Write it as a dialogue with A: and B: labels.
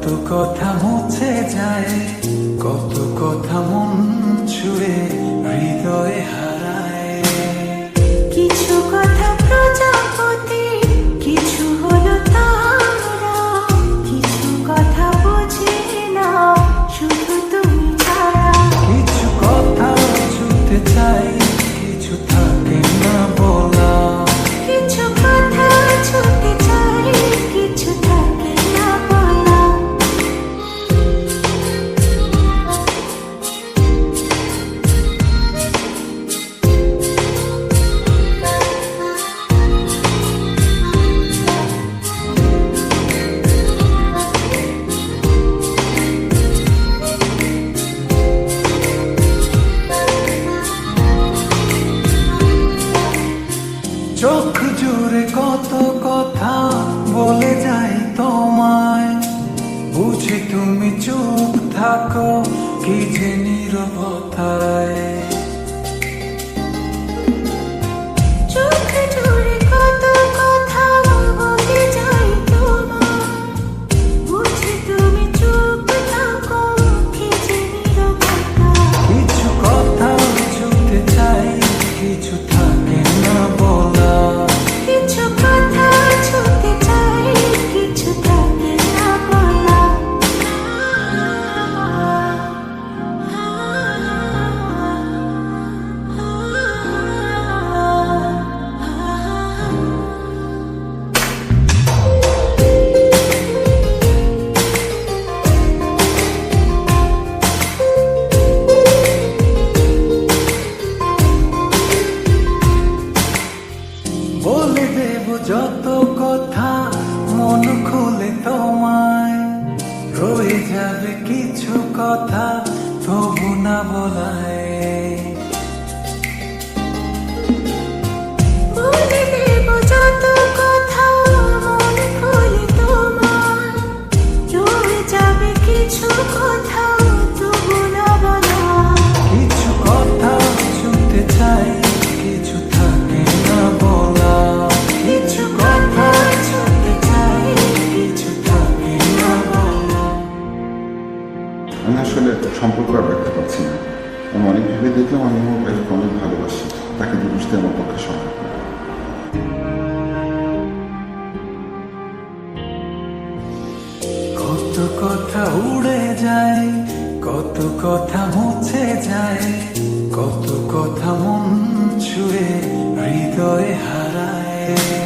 A: কত কথা মুছে যায়, কত কথা মন ছুঁয়ে হৃদয়ে হারায়।
B: কিছু কথা প্রজাপতি, কিছু হলো তারা, কিছু কথা বুঝি না শুধু তুমি ছাড়া।
A: কিছু কথা ছুঁতে চাই, কিছু থাকে না বলা।
B: কিছু কথা ছুঁতে চাই, কিছু থাকে না বলা।
A: চোখ জুড়ে কত কথা বলে যাই তোমায়, বুঝি তুমি চুপ থাকো কি যে নীরবতায়।
B: চোখ জুড়ে কত কথা বলে যাই তোমায়, বুঝি তুমি চুপ থাকো কি যে নীরবতা।
A: কিছু কথা ছুঁতে চাই, কিছু থাকে না বলা।
B: কিছু কথা ছুঁতে চাই, কিছু থাকে না বলা।
A: বলে দেব যত কথা মন খুলে তোমায়, রয়ে যাবে কিছু কথা তবু না বলায়।
B: বলে দেব যত কথা মন খুলে তোমায়, রয়ে যাবে কিছু কথা তবু না বলা।
A: কিছু কথা শুনতে চাই, কিছু থাকে না বলা।
B: কিছু কথা ছুঁতে চাই, কিছু থাকে না বলা।
C: আমি আসলে সম্পর্ক আর রাখতে পারছি না। আমি অনেক ভেবে দেখলাম আমি আমার ওয়াইফকে অনেক ভালোবাসি, তাকে বুঝতে আমার পক্ষে সম্ভব না।
A: কত কথা উড়ে যায়, কত কথা মুছে যায়, কত কথা মন ছুঁয়ে হৃদয়ে হারায়।